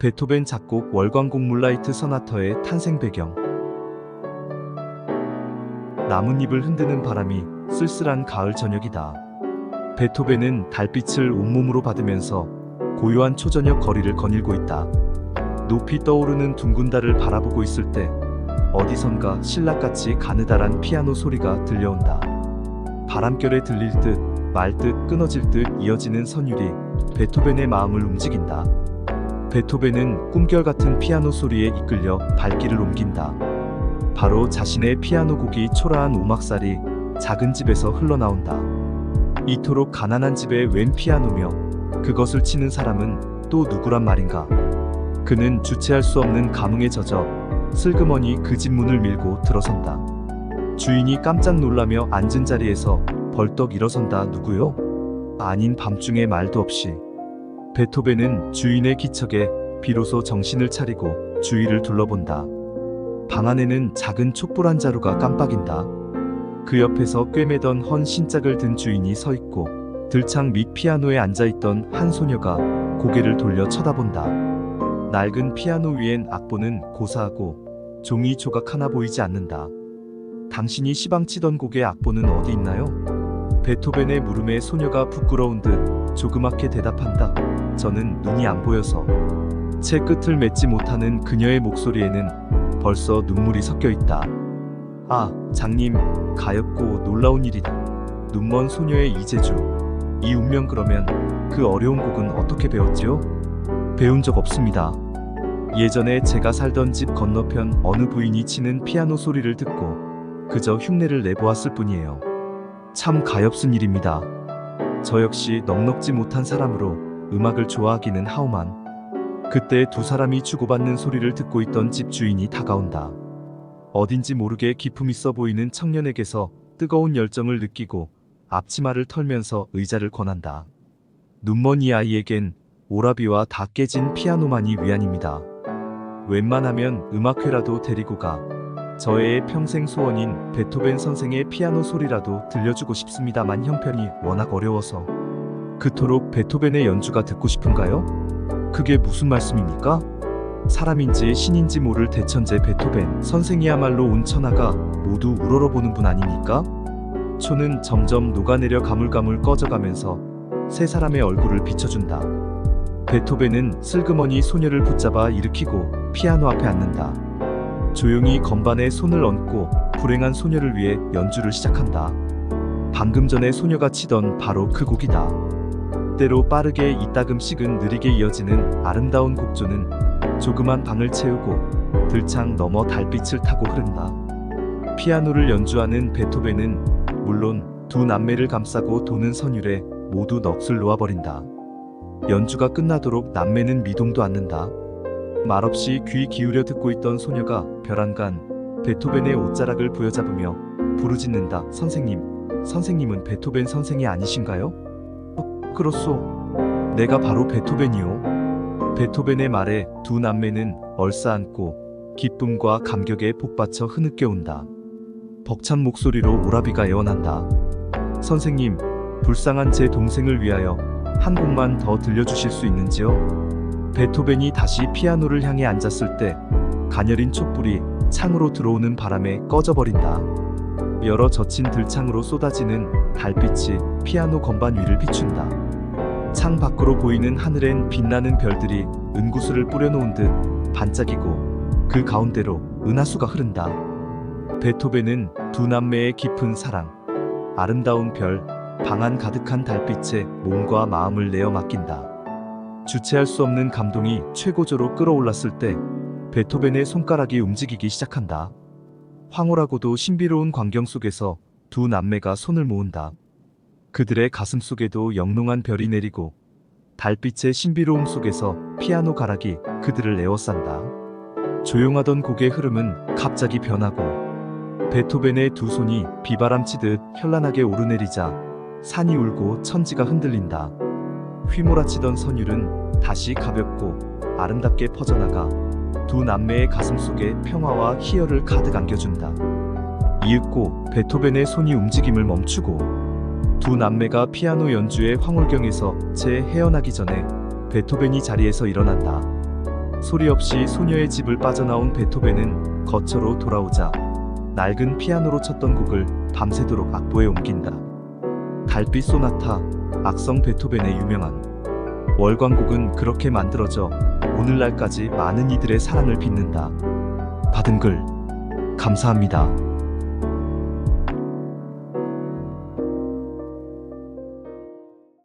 베토벤 작곡 월광곡 문라이트 소나타의 탄생 배경. 나뭇잎을 흔드는 바람이 쓸쓸한 가을 저녁이다. 베토벤은 달빛을 온몸으로 받으면서 고요한 초저녁 거리를 거닐고 있다. 높이 떠오르는 둥근 달을 바라보고 있을 때 어디선가 신락같이 가느다란 피아노 소리가 들려온다. 바람결에 들릴 듯 말 듯 끊어질 듯 이어지는 선율이 베토벤의 마음을 움직인다. 베토벤은 꿈결 같은 피아노 소리에 이끌려 발길을 옮긴다. 바로 자신의 피아노 곡이 초라한 오막살이 작은 집에서 흘러나온다. 이토록 가난한 집에 웬 피아노며 그것을 치는 사람은 또 누구란 말인가. 그는 주체할 수 없는 감흥에 젖어 슬그머니 그 집 문을 밀고 들어선다. 주인이 깜짝 놀라며 앉은 자리에서 벌떡 일어선다. 누구요? 아닌 밤중에 말도 없이. 베토벤은 주인의 기척에 비로소 정신을 차리고 주위를 둘러본다. 방 안에는 작은 촛불 한 자루가 깜빡인다. 그 옆에서 꿰매던 헌 신짝을 든 주인이 서 있고 들창 밑 피아노에 앉아있던 한 소녀가 고개를 돌려 쳐다본다. 낡은 피아노 위엔 악보는 고사하고 종이 조각 하나 보이지 않는다. 당신이 시방 치던 곡의 악보는 어디 있나요? 베토벤의 물음에 소녀가 부끄러운 듯 조그맣게 대답한다. 저는 눈이 안 보여서. 채 끝을 맺지 못하는 그녀의 목소리에는 벌써 눈물이 섞여 있다. 아, 장님, 가엾고 놀라운 일이다. 눈먼 소녀의 이재주. 이 운명. 그러면 그 어려운 곡은 어떻게 배웠지요? 배운 적 없습니다. 예전에 제가 살던 집 건너편 어느 부인이 치는 피아노 소리를 듣고 그저 흉내를 내보았을 뿐이에요. 참 가엾은 일입니다. 저 역시 넉넉지 못한 사람으로 음악을 좋아하기는 하오만. 그때 두 사람이 주고받는 소리를 듣고 있던 집 주인이 다가온다. 어딘지 모르게 기품 있어 보이는 청년에게서 뜨거운 열정을 느끼고 앞치마를 털면서 의자를 권한다. 눈먼 이 아이에겐 오라비와 다 깨진 피아노만이 위안입니다. 웬만하면 음악회라도 데리고 가 저의 평생 소원인 베토벤 선생의 피아노 소리라도 들려주고 싶습니다만 형편이 워낙 어려워서. 그토록 베토벤의 연주가 듣고 싶은가요? 그게 무슨 말씀입니까? 사람인지 신인지 모를 대천재 베토벤 선생이야말로 온 천하가 모두 우러러보는 분 아닙니까? 초는 점점 녹아내려 가물가물 꺼져가면서 세 사람의 얼굴을 비춰준다. 베토벤은 슬그머니 소녀를 붙잡아 일으키고 피아노 앞에 앉는다. 조용히 건반에 손을 얹고 불행한 소녀를 위해 연주를 시작한다. 방금 전에 소녀가 치던 바로 그 곡이다. 때로 빠르게 이따금씩은 느리게 이어지는 아름다운 곡조는 조그만 방을 채우고 들창 너머 달빛을 타고 흐른다. 피아노를 연주하는 베토벤은 물론 두 남매를 감싸고 도는 선율에 모두 넋을 놓아버린다. 연주가 끝나도록 남매는 미동도 않는다. 말없이 귀 기울여 듣고 있던 소녀가 벼랑간 베토벤의 옷자락을 부여잡으며 부르짖는다. 선생님, 선생님은 베토벤 선생이 아니신가요? 그렇소. 내가 바로 베토벤이요. 베토벤의 말에 두 남매는 얼싸안고 기쁨과 감격에 복받쳐 흐느껴 온다. 벅찬 목소리로 오라비가 애원한다. 선생님, 불쌍한 제 동생을 위하여 한 곡만 더 들려주실 수 있는지요? 베토벤이 다시 피아노를 향해 앉았을 때 가녀린 촛불이 창으로 들어오는 바람에 꺼져버린다. 여러 젖힌 들창으로 쏟아지는 달빛이 피아노 건반 위를 비춘다. 창 밖으로 보이는 하늘엔 빛나는 별들이 은구슬을 뿌려놓은 듯 반짝이고 그 가운데로 은하수가 흐른다. 베토벤은 두 남매의 깊은 사랑, 아름다운 별, 방안 가득한 달빛에 몸과 마음을 내어 맡긴다. 주체할 수 없는 감동이 최고조로 끌어올랐을 때 베토벤의 손가락이 움직이기 시작한다. 황홀하고도 신비로운 광경 속에서 두 남매가 손을 모은다. 그들의 가슴 속에도 영롱한 별이 내리고 달빛의 신비로움 속에서 피아노 가락이 그들을 에워싼다. 조용하던 곡의 흐름은 갑자기 변하고 베토벤의 두 손이 비바람치듯 현란하게 오르내리자 산이 울고 천지가 흔들린다. 휘몰아치던 선율은 다시 가볍고 아름답게 퍼져나가 두 남매의 가슴 속에 평화와 희열을 가득 안겨준다. 이윽고 베토벤의 손이 움직임을 멈추고 두 남매가 피아노 연주의 황홀경에서 재헤어나기 전에 베토벤이 자리에서 일어난다. 소리 없이 소녀의 집을 빠져나온 베토벤은 거처로 돌아오자 낡은 피아노로 쳤던 곡을 밤새도록 악보에 옮긴다. 달빛 소나타, 악성 베토벤의 유명한 월광곡은 그렇게 만들어져 오늘날까지 많은 이들의 사랑을 빛는다. 받은 글 감사합니다.